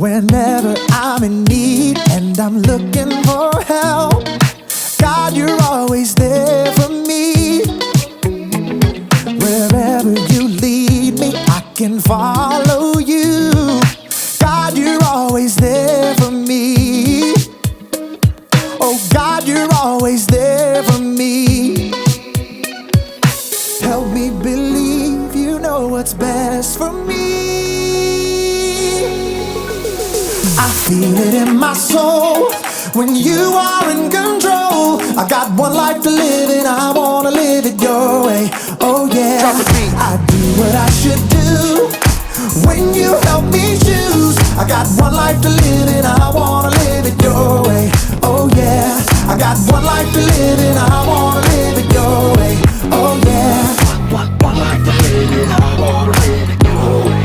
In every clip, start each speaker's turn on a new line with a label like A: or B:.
A: Whenever I'm in need and I'm looking for help, God, you're always there for me. Wherever you lead me, I can follow you. God, you're always there for me. Oh God, you're always there for me. Help me believe you know what's best for me. I feel it in my soul when you are in control. I got one life to live and I wanna live it your way. Oh yeah, I do what I should do when you help me choose. I got one life to live and I wanna live it your way. Oh yeah, I got one life to live and I wanna live it your way. Oh yeah, one life to live and I wanna live it your way.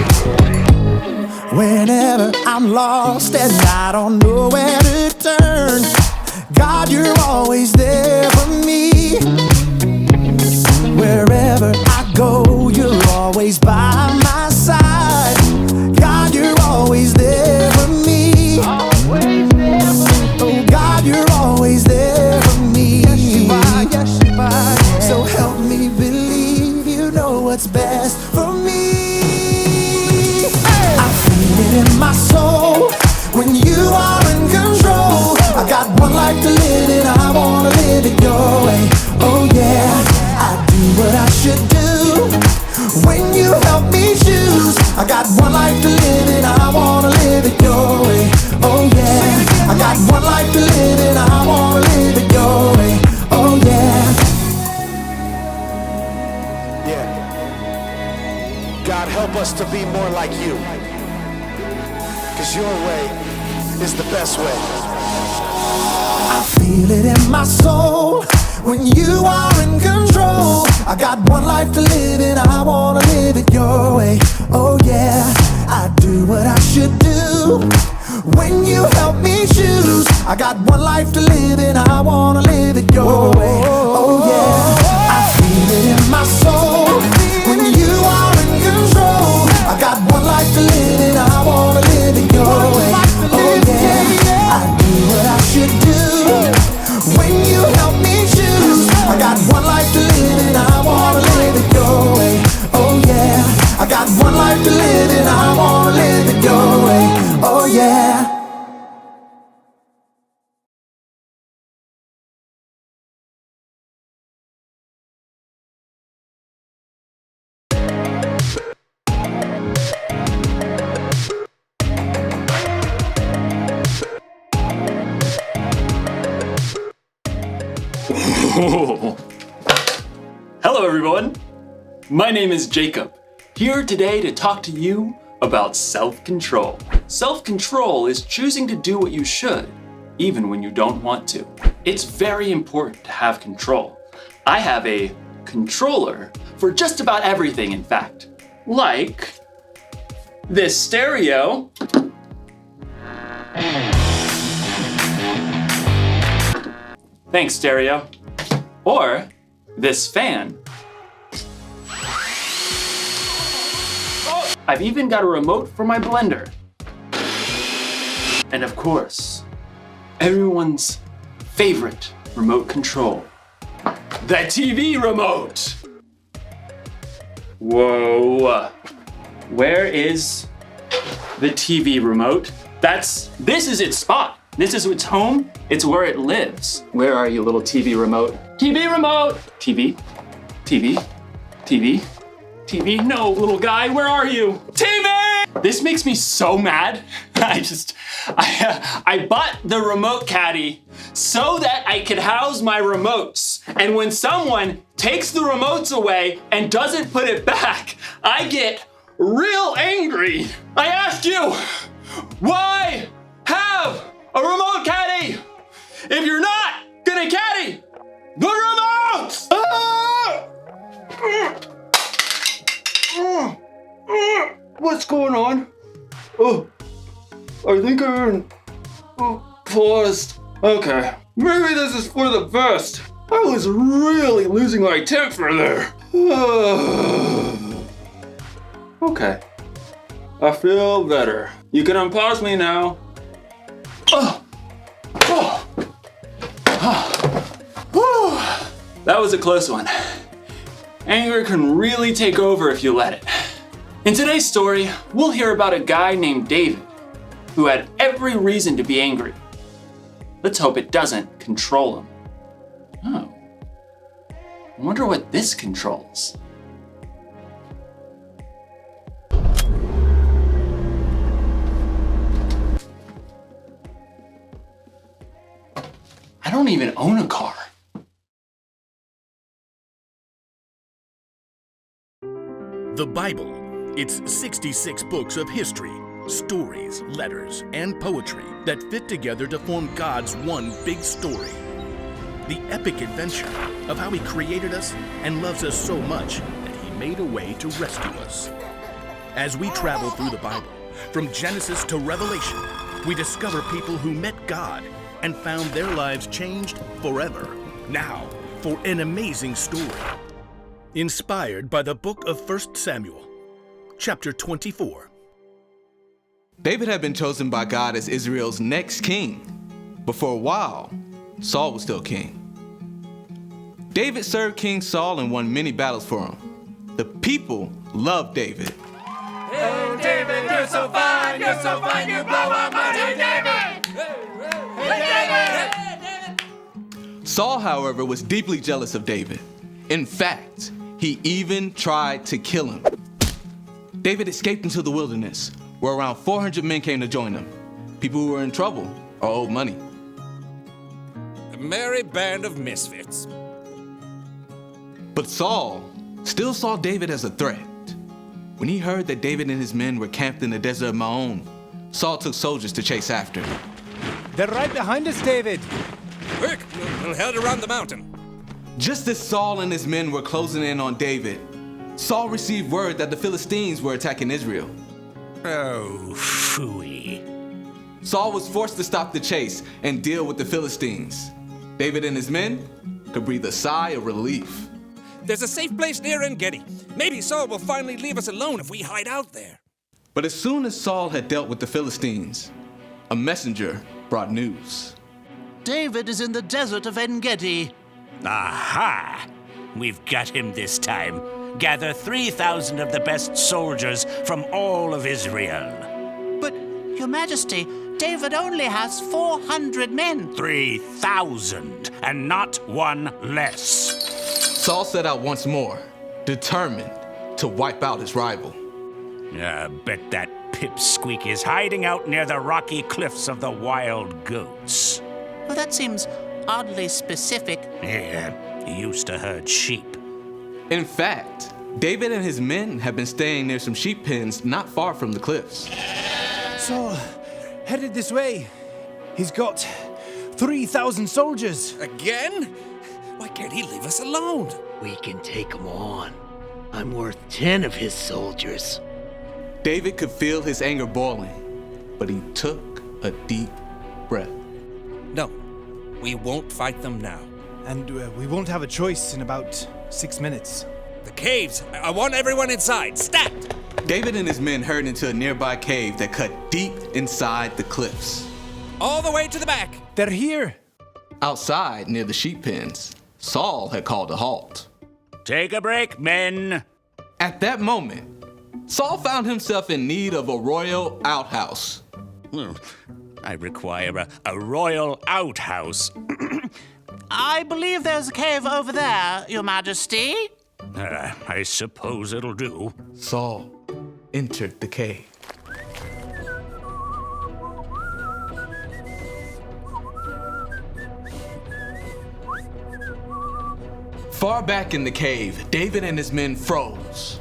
A: Whenever I'm lost and I don't know where to turn, God, you're always there for me. Wherever I go, you're always by my side. God, you're always there for me. Oh God, you're always there for me. Yes, you are. So help me believe you know what's best for me. I feel it in my soul when you are in control. I got one life to live and I wanna live it your way. Oh yeah, I do what I should do when you help me choose. I got one life to live and I wanna live it your way. Oh yeah, I got one life to live and I wanna live it your way. Oh yeah.
B: Yeah. God, help us to be more like you, 'cause your way is the best way.
A: I feel it in my soul when you are in control. I got one life to live and I wanna live it your way. Oh yeah, I do what I should do when you help me choose. I got one life to live and I wanna live it your way. Oh yeah, I feel it in my soul when you are in control. I got one life to live and I wanna live it your way. Oh yeah, I do what I should do when you help me choose. I got one life to live and I wanna live it your way. Oh yeah, I got one life to live and I wanna live it your way. Oh yeah.
C: Hello everyone, my name is Jacob, here today to talk to you about self-control. Self-control is choosing to do what you should, even when you don't want to. It's very important to have control. I have a controller for just about everything, in fact. Like this stereo. Thanks, stereo. Or this fan. Oh, I've even got a remote for my blender. And of course, everyone's favorite remote control, the TV remote. Whoa, where is the TV remote? This is its spot. This is its home. It's where it lives. Where are you, little TV remote? TV remote! TV, TV, TV, TV. No, little guy, where are you? TV! This makes me so mad. I bought the remote caddy so that I could house my remotes. And when someone takes the remotes away and doesn't put it back, I get real angry. I ask you, why have a remote caddy if you're not gonna caddy the remotes? What's going on? Oh, I think I'm paused. Okay, maybe this is for the best. I was really losing my temper there. Okay. I feel better. You can unpause me now. That was a close one. Anger can really take over if you let it. In today's story, we'll hear about a guy named David who had every reason to be angry. Let's hope it doesn't control him. Oh. I wonder what this controls. I don't even own a car.
D: The Bible. It's 66 books of history, stories, letters, and poetry that fit together to form God's one big story. The epic adventure of how He created us and loves us so much that He made a way to rescue us. As we travel through the Bible, from Genesis to Revelation, we discover people who met God and found their lives changed forever. Now, for an amazing story. Inspired by the book of 1 Samuel, chapter 24.
E: David had been chosen by God as Israel's next king, but for a while, Saul was still king. David served King Saul and won many battles for him. The people loved David.
F: Hey, David, you're so fine, you blow our money, David! Hey, David!
E: Saul, however, was deeply jealous of David. In fact, he even tried to kill him. David escaped into the wilderness, where around 400 men came to join him. People who were in trouble or owed money.
G: A merry band of misfits.
E: But Saul still saw David as a threat. When he heard that David and his men were camped in the desert of Maon, Saul took soldiers to chase after him.
H: They're right behind us, David.
G: Quick, we'll head around the mountain.
E: Just as Saul and his men were closing in on David, Saul received word that the Philistines were attacking Israel.
G: Oh, phooey.
E: Saul was forced to stop the chase and deal with the Philistines. David and his men could breathe a sigh of relief.
G: There's a safe place near En-Gedi. Maybe Saul will finally leave us alone if we hide out there.
E: But as soon as Saul had dealt with the Philistines, a messenger brought news.
I: David is in the desert of En-Gedi.
J: Aha! We've got him this time. Gather 3,000 of the best soldiers from all of Israel.
I: But, Your Majesty, David only has 400 men.
J: 3,000, and not one less.
E: Saul set out once more, determined to wipe out his rival.
J: I bet that pipsqueak is hiding out near the rocky cliffs of the Wild Goats.
I: Well, that seems oddly specific.
J: Yeah, he used to herd sheep.
E: In fact, David and his men have been staying near some sheep pens not far from the cliffs.
H: Saul, headed this way. He's got 3,000 soldiers.
G: Again? Why can't he leave us alone?
K: We can take him on. I'm worth 10 of his soldiers.
E: David could feel his anger boiling, but he took a deep breath.
G: No, we won't fight them now.
H: And we won't have a choice in about 6 minutes.
G: The caves! I want everyone inside! Stat!
E: David and his men hurried into a nearby cave that cut deep inside the cliffs.
G: All the way to the back!
H: They're here!
E: Outside, near the sheep pens, Saul had called a halt.
J: Take a break, men.
E: At that moment, Saul found himself in need of a royal outhouse.
J: I require a royal outhouse.
I: I believe there's a cave over there, Your Majesty.
J: I suppose it'll do.
E: Saul entered the cave. Far back in the cave, David and his men froze.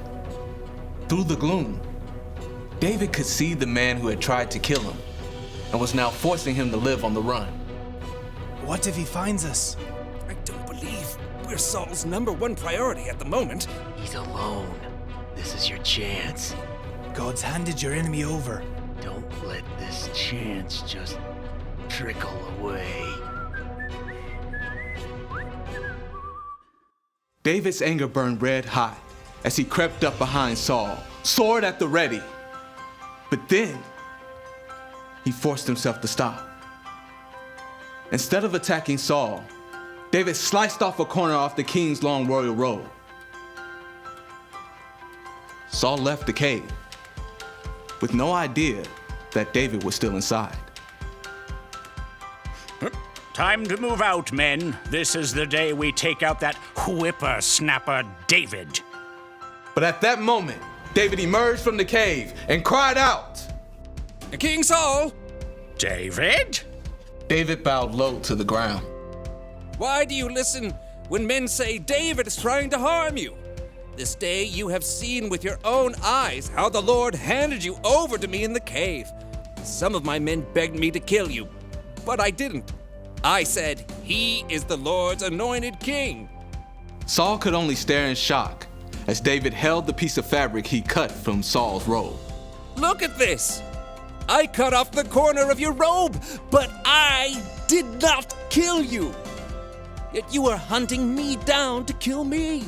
E: Through the gloom, David could see the man who had tried to kill him and was now forcing him to live on the run.
H: What if he finds us?
G: I don't believe we're Saul's #1 priority at the moment.
K: He's alone. This is your chance.
H: God's handed your enemy over.
K: Don't let this chance just trickle away.
E: David's anger burned red hot as he crept up behind Saul, sword at the ready. But then, he forced himself to stop. Instead of attacking Saul, David sliced off a corner off the king's long royal robe. Saul left the cave with no idea that David was still inside.
J: Time to move out, men. This is the day we take out that whippersnapper David.
E: But at that moment, David emerged from the cave and cried out,
G: King Saul!
J: David?
E: David bowed low to the ground.
G: Why do you listen when men say David is trying to harm you? This day you have seen with your own eyes how the Lord handed you over to me in the cave. Some of my men begged me to kill you, but I didn't. I said, he is the Lord's anointed king.
E: Saul could only stare in shock as David held the piece of fabric he cut from Saul's robe.
G: Look at this. I cut off the corner of your robe, but I did not kill you. Yet you are hunting me down to kill me.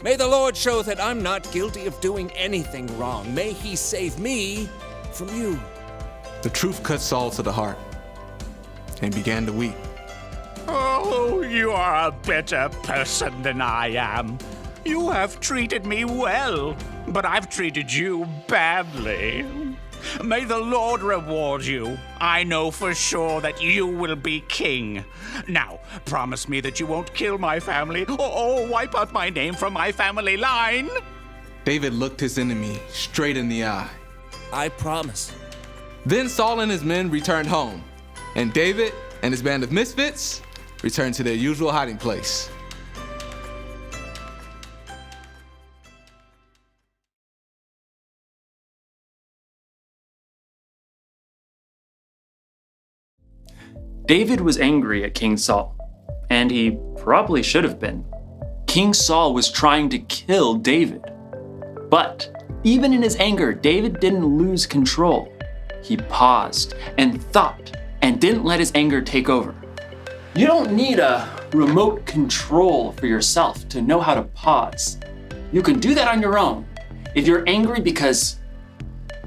G: May the Lord show that I'm not guilty of doing anything wrong. May he save me from you.
E: The truth cut Saul to the heart and began to weep.
J: Oh, you are a better person than I am. You have treated me well, but I've treated you badly. May the Lord reward you. I know for sure that you will be king. Now, promise me that you won't kill my family or wipe out my name from my family line.
E: David looked his enemy straight in the eye.
G: I promise.
E: Then Saul and his men returned home, and David and his band of misfits returned to their usual hiding place.
C: David was angry at King Saul, and he probably should have been. King Saul was trying to kill David. But even in his anger, David didn't lose control. He paused and thought and didn't let his anger take over. You don't need a remote control for yourself to know how to pause. You can do that on your own. If you're angry because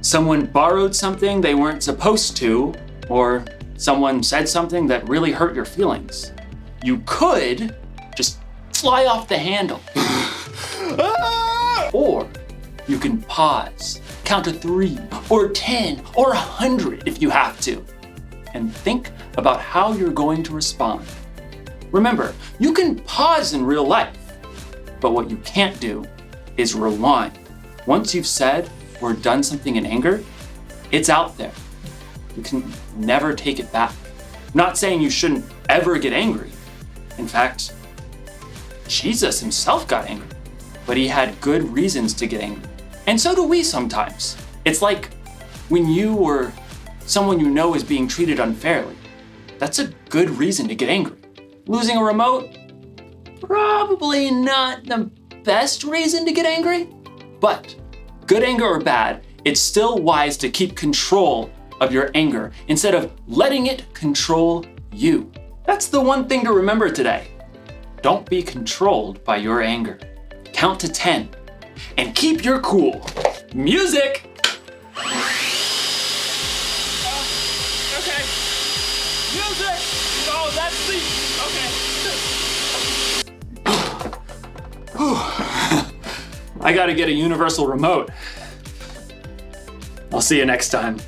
C: someone borrowed something they weren't supposed to, or someone said something that really hurt your feelings, you could just fly off the handle. Or you can pause, count to 3 or 10 or 100 if you have to, and think about how you're going to respond. Remember, you can pause in real life, but what you can't do is rewind. Once you've said or done something in anger, it's out there. You can never take it back. I'm not saying you shouldn't ever get angry. In fact, Jesus himself got angry, but he had good reasons to get angry. And so do we sometimes. It's like when you or someone you know is being treated unfairly. That's a good reason to get angry. Losing a remote? Probably not the best reason to get angry, but good anger or bad, it's still wise to keep control of your anger instead of letting it control you. That's the one thing to remember today. Don't be controlled by your anger. Count to 10 and keep your cool. Music!
F: Okay. Music! Oh, that's the... Okay.
C: I gotta get a universal remote. I'll see you next time.